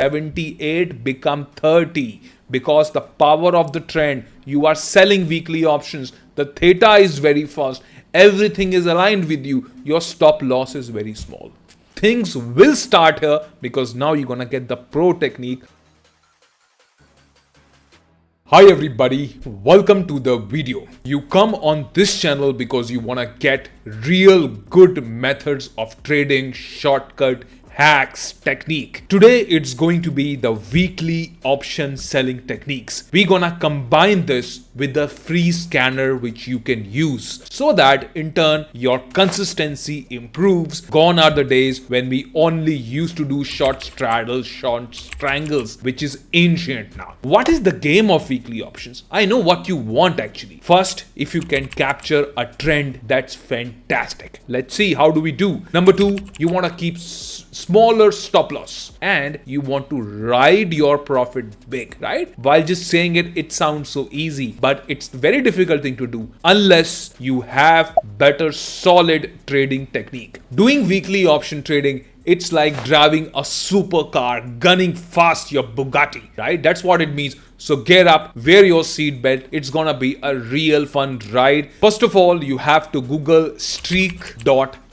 78 become 30 because the power of the trend. You are selling weekly options. The theta is very fast. Everything is aligned with you. Your stop loss is very small. Things will start here because now you're gonna get the pro technique. Hi everybody, welcome to the video. You come on this channel because you wanna get real good methods of trading, shortcut, hacks, technique. Today it's going to be the weekly option selling techniques. We're gonna combine this with the free scanner which you can use so that in turn your consistency improves. Gone are the days when we only used to do short straddles, short strangles, which is ancient now. What is the game of weekly options? I know what you want actually. First, if you can capture a trend, that's fantastic. Let's see how do we do. Number two, you want to keep smaller stop loss and you want to ride your profit big, right? While just saying it, it sounds so easy, but it's a very difficult thing to do unless you have better solid trading technique. Doing weekly option trading, it's like driving a supercar, gunning fast your Bugatti, right? That's what it means. So get up, wear your seatbelt. It's gonna be a real fun ride. First of all, you have to Google streak.tech.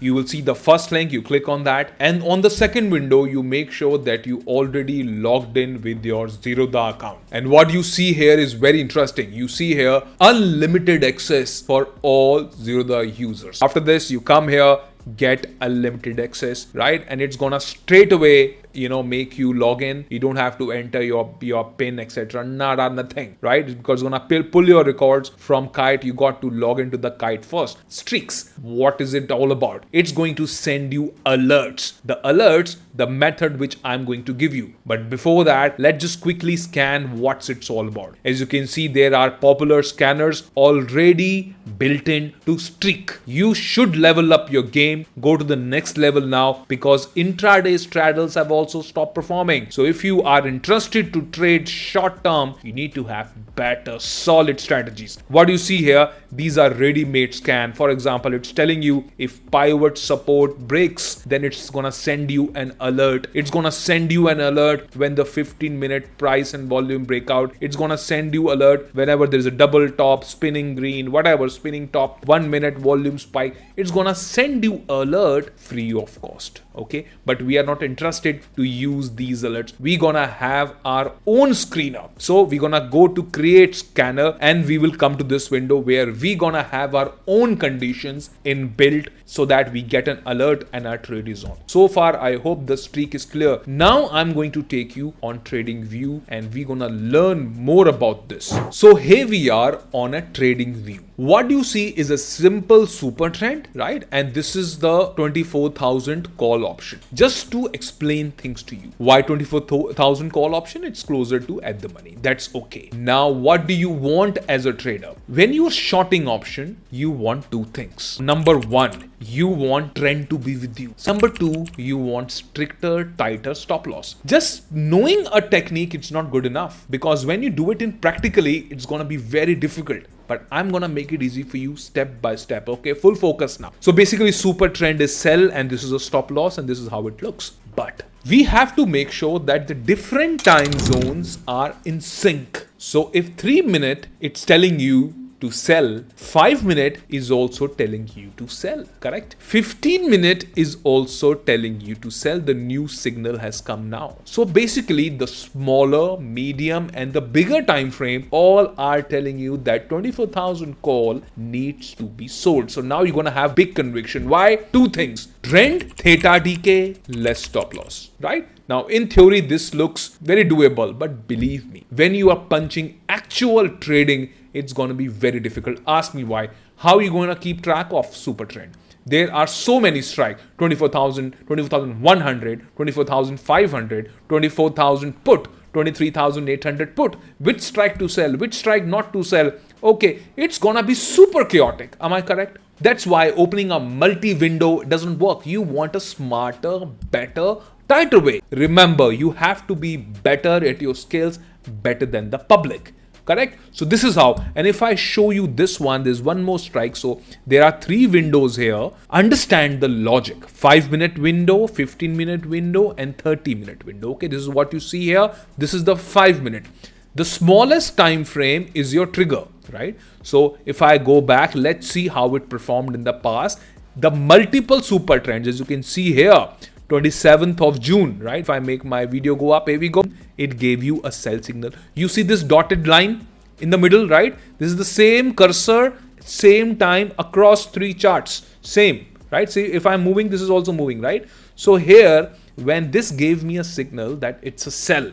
You will see the first link, you click on that, and on the second window you make sure that you already logged in with your Zerodha account. And what you see here is very interesting. You see here unlimited access for all Zerodha users. After this you come here, get unlimited access, right? And it's gonna straight away make you log in. You don't have to enter your pin, etc. Nothing, right? Because it's gonna pull your records from Kite. You got to log into the Kite first. Streaks, what is it all about? It's going to send you alerts. The alerts, the method which I'm going to give you. But before that, let's just quickly scan what's it's all about. As you can see, there are popular scanners already built in to Streak. You should level up your game, go to the next level now, because intraday straddles have also stopped performing. So if you are interested to trade short term, you need to have better solid strategies. What you see here, these are ready-made scan. For example, it's telling you if pivot support breaks, then it's gonna send you an alert. It's gonna send you an alert when the 15-minute price and volume breakout. It's gonna send you alert whenever there's a double top, spinning green, whatever, spinning top, 1 minute volume spike. It's gonna send you alert free of cost. Okay, but we are not interested to use these alerts. We're gonna have our own screener. So we're gonna go to create scanner and we will come to this window where we're gonna have our own conditions inbuilt so that we get an alert and our trade is on. So far, I hope the streak is clear. Now I'm going to take you on trading view and we're gonna learn more about this. So here we are on a trading view. What you see is a simple super trend, right? And this is the 24,000 call option. Just to explain things to you. Why 24,000 call option? It's closer to at the money. That's okay. Now, what do you want as a trader? When you're shorting option, you want two things. Number one, you want trend to be with you. Number two, you want stricter, tighter stop loss. Just knowing a technique, it's not good enough because when you do it in practically, it's gonna be very difficult. But I'm gonna make it easy for you step by step. Okay, full focus now. So basically super trend is sell and this is a stop loss and this is how it looks. But we have to make sure that the different time zones are in sync. So if 3 minute, it's telling you to sell, 5 minute is also telling you to sell, correct? 15 minute is also telling you to sell. The new signal has come now. So basically the smaller, medium and the bigger time frame all are telling you that 24,000 call needs to be sold. So now you're gonna have big conviction. Why? Two things, trend, theta decay, less stop loss, right? Now, in theory, this looks very doable, but believe me, when you are punching actual trading, it's going to be very difficult. Ask me why. How are you going to keep track of super trend? There are so many strikes, 24,000, 24,100, 24,500, 24,000 put, 23,800 put. Which strike to sell? Which strike not to sell? Okay, it's going to be super chaotic. Am I correct? That's why opening a multi-window doesn't work. You want a smarter, better, tighter way. Remember, you have to be better at your skills, better than the public. correct? So this is how. And if I show you this one, there's one more strike. So there are 3 windows here. Understand the logic: 5-minute window, 15-minute window, and 30-minute window. Okay, this is what you see here. This is the 5-minute. The smallest time frame is your trigger, right? So if I go back, let's see how it performed in the past. The multiple super trends, as you can see here, 27th of June, right? If I make my video go up, here we go. It gave you a sell signal. You see this dotted line in the middle, right? This is the same cursor, same time across 3 charts. Same, right? See, if I'm moving, this is also moving, right? So here, when this gave me a signal that it's a sell,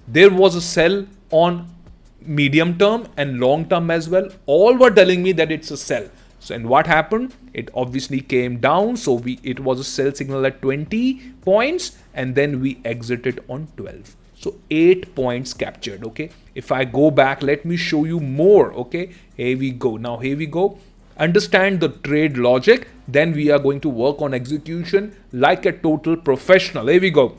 there was a sell on medium term and long term as well. All were telling me that it's a sell. So, and what happened? It obviously came down. So it was a sell signal at 20 points, and then we exited on 12. So 8 points captured. Okay. If I go back, let me show you more. Okay. Here we go. Now here we go. Understand the trade logic. Then we are going to work on execution like a total professional. Here we go.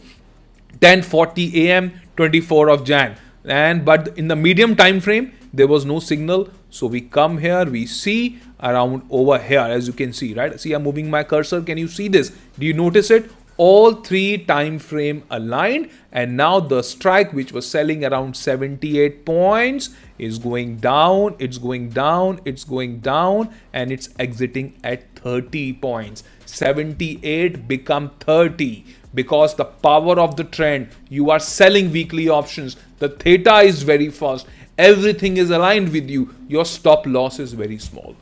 10:40 a.m. 24 of Jan. But in the medium time frame, there was no signal. So we come here, we see around over here, as you can see, right? See, I'm moving my cursor. Can you see this? Do you notice it? All 3 time frame aligned, and now the strike, which was selling around 78 points, is going down. It's going down. It's going down, and it's exiting at 30 points. 78 become 30. Because the power of the trend, you are selling weekly options. The theta is very fast. Everything is aligned with you. Your stop loss is very small.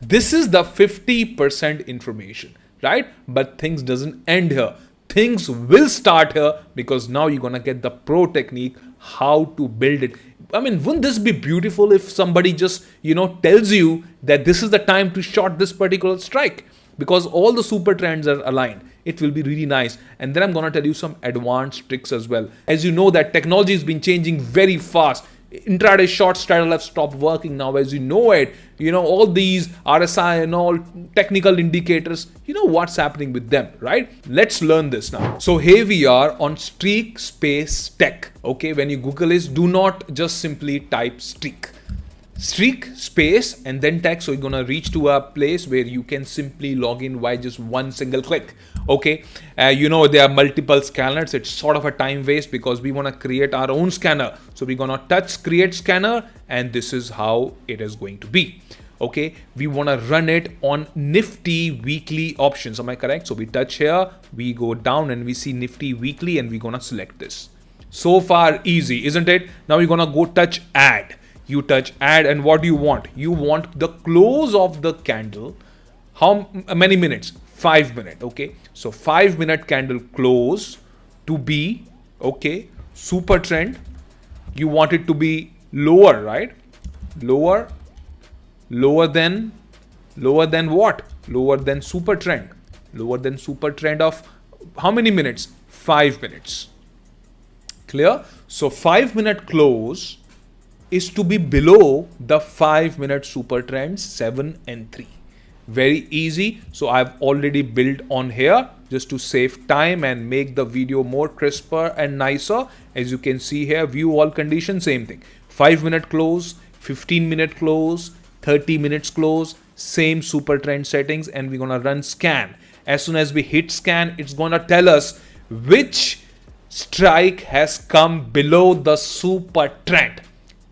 This is the 50% information, right? But things doesn't end here. Things will start here, because now you're going to get the pro technique, how to build it. I mean, wouldn't this be beautiful if somebody just, tells you that this is the time to short this particular strike? Because all the super trends are aligned. It will be really nice. And then I'm going to tell you some advanced tricks as well. As you know, that technology has been changing very fast. Intraday short straddle have stopped working now, as you know it. All these RSI and all technical indicators, what's happening with them, right? Let's learn this now. So here we are on Streak Space Tech. Okay, when you Google this, do not just simply type Streak space and then tech. So you're gonna reach to a place where you can simply log in by just one single click. Okay, there are multiple scanners. It's sort of a time waste because we want to create our own scanner. So we're gonna touch create scanner, and this is how it is going to be. Okay, we want to run it on Nifty weekly options. Am I correct? So we touch here, we go down, and we see Nifty weekly, and we're gonna select this. So far easy, isn't it? Now we're gonna go touch add. You touch add, and what do you want? You want the close of the candle. How many minutes? 5 minutes. Okay, so 5-minute candle close to be, okay, super trend. You want it to be lower, right? Lower than what? Lower than super trend. Lower than super trend of how many minutes? 5 minutes. Clear? So 5-minute close is to be below the 5-minute super trends 7 and 3. Very easy. So I've already built on here just to save time and make the video more crisper and nicer. As you can see here, view all conditions, same thing. 5-minute close, 15-minute close, 30 minutes close, same super trend settings, and we're gonna run scan. As soon as we hit scan, it's gonna tell us which strike has come below the super trend.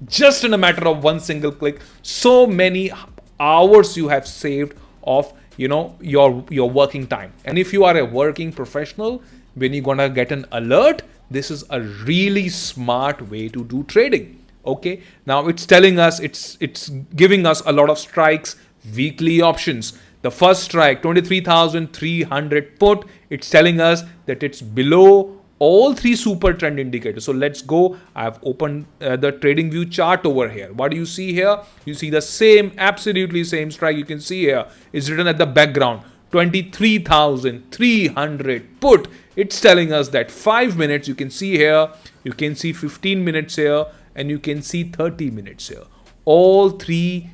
Just in a matter of one single click. So many hours you have saved of your working time. And if you are a working professional, when you're gonna get an alert, this is a really smart way to do trading. Okay, now it's telling us, it's giving us a lot of strikes, weekly options. The first strike, 23,300 put, it's telling us that it's below all 3 super trend indicators. So let's go. I've opened the trading view chart over here. What do you see here? You see the same, absolutely same strike. You can see here is written at the background, 23,300 put. It's telling us that 5 minutes, you can see here, you can see 15 minutes here, and you can see 30 minutes here. All 3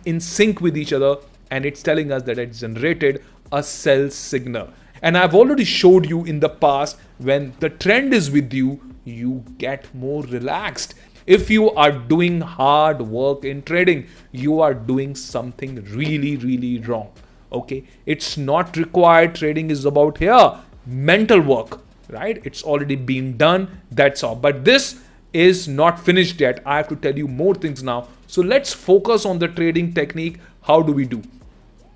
in sync with each other, and it's telling us that it's generated a sell signal. And I've already showed you in the past, when the trend is with you, you get more relaxed. If you are doing hard work in trading, you are doing something really, really wrong. Okay, it's not required. Trading is about here mental work, right? It's already been done. That's all. But this is not finished yet. I have to tell you more things now. So let's focus on the trading technique. How do we do?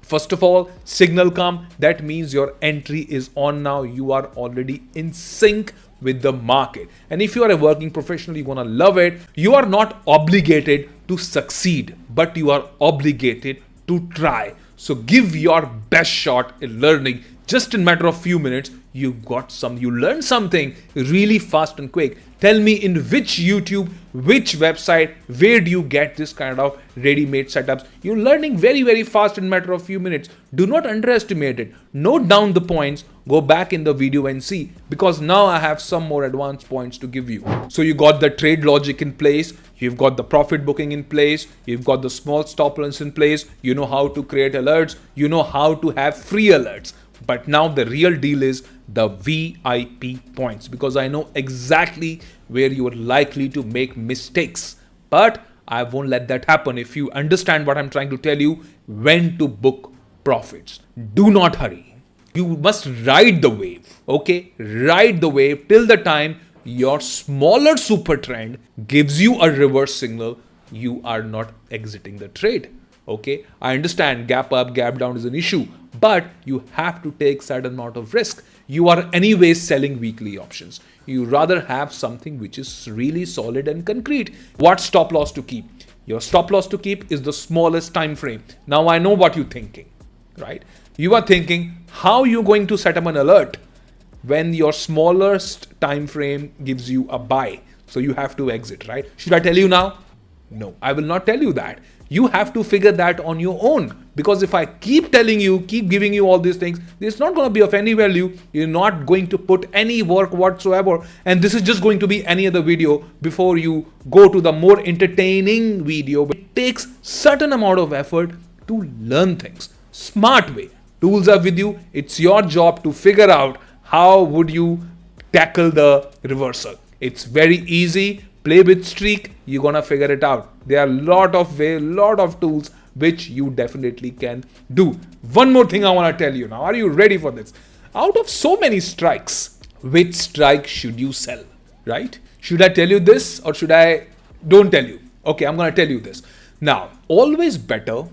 First of all, signal come. That means your entry is on now. You are already in sync with the market. And if you are a working professional, you're gonna love it. You are not obligated to succeed, but you are obligated to try. So give your best shot in learning. Just in matter of few minutes, you learned something really fast and quick. Tell me in which YouTube, which website, where do you get this kind of ready-made setups? You're learning very, very fast in matter of few minutes. Do not underestimate it. Note down the points, go back in the video and see, because now I have some more advanced points to give you. So you got the trade logic in place, you've got the profit booking in place, you've got the small stop loss in place, you know how to create alerts, you know how to have free alerts. But now the real deal is the VIP points, because I know exactly where you are likely to make mistakes. But I won't let that happen if you understand what I'm trying to tell you, when to book profits. Do not hurry. You must ride the wave, okay? Ride the wave till the time your smaller super trend gives you a reverse signal. You are not exiting the trade. Okay, I understand gap up, gap down is an issue, but you have to take certain amount of risk. You are anyways selling weekly options. You rather have something which is really solid and concrete. What stop loss to keep? Your stop loss to keep is the smallest time frame. Now I know what you're thinking, right? You are thinking, how are you going to set up an alert when your smallest time frame gives you a buy? So you have to exit, right? Should I tell you now? No, I will not tell you that. You have to figure that on your own, because if I keep telling you, keep giving you all these things, it's not going to be of any value. You're not going to put any work whatsoever, and this is just going to be any other video before you go to the more entertaining video. It takes certain amount of effort to learn things smart way. Tools are with you. It's your job to figure out how would you tackle the reversal. It's very easy. Play with streak, you're gonna figure it out. There are lot of tools which you definitely can do. One more thing I want to tell you now. Are you ready for this? Out of so many strikes, which strike should you sell, right? Should I tell you this or should I don't tell you? Okay, I'm gonna tell you this. Now, always better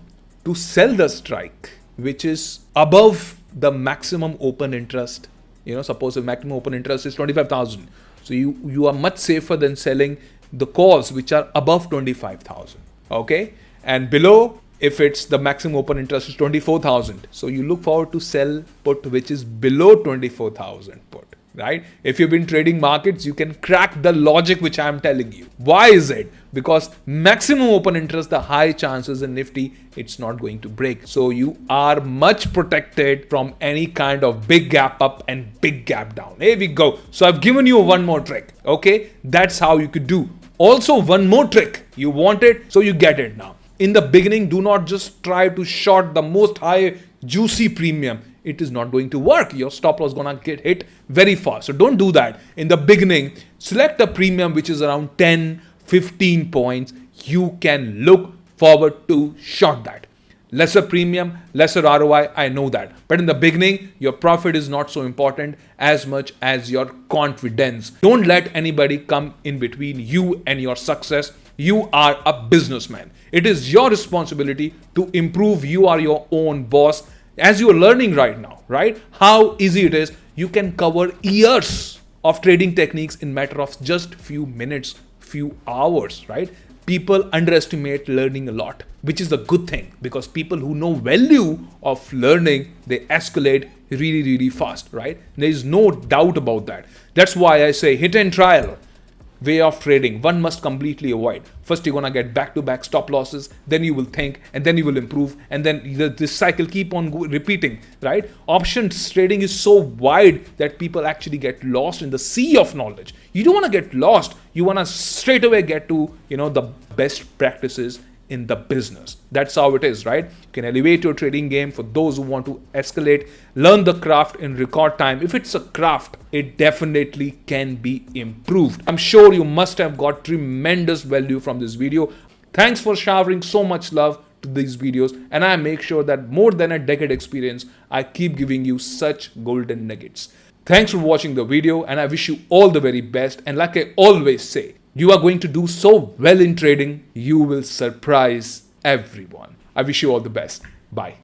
to sell the strike which is above the maximum open interest. You know, suppose the maximum open interest is 25,000. So you are much safer than selling the calls which are above 25,000. Okay, and below, if it's the maximum open interest is 24,000. So you look forward to sell put which is below 24,000 put, right? If you've been trading markets, you can crack the logic which I'm telling you. Why is it? Because maximum open interest, the high chances in Nifty, it's not going to break. So you are much protected from any kind of big gap up and big gap down. Here we go. So I've given you one more trick. Okay, that's how you could do. Also, one more trick. You want it, so you get it now. In the beginning, do not just try to short the most high juicy premium. It is not going to work. Your stop loss is gonna get hit very fast. So don't do that. In the beginning, select a premium which is around 10, 15 points. You can look forward to short that. Lesser premium, lesser ROI, I know that. But in the beginning, your profit is not so important as much as your confidence. Don't let anybody come in between you and your success. You are a businessman. It is your responsibility to improve. You are your own boss. As you are learning right now, right? How easy it is. You can cover years of trading techniques in matter of just few minutes, few hours, right? People underestimate learning a lot, which is a good thing, because people who know value of learning, they escalate really, really fast, right? There is no doubt about that. That's why I say hit and trial way of trading, one must completely avoid. First, you're gonna get back-to-back stop losses, then you will think, and then you will improve, and then this cycle keep on repeating, right? Options trading is so wide that people actually get lost in the sea of knowledge. You don't want to get lost. You want to straight away get to, the best practices in the business. That's how it is, right? You can elevate your trading game for those who want to escalate, learn the craft in record time. If it's a craft, it definitely can be improved. I'm sure you must have got tremendous value from this video. Thanks for showering so much love to these videos, and I make sure that more than a decade experience, I keep giving you such golden nuggets. Thanks for watching the video, and I wish you all the very best. And like I always say, you are going to do so well in trading, you will surprise everyone. I wish you all the best. Bye.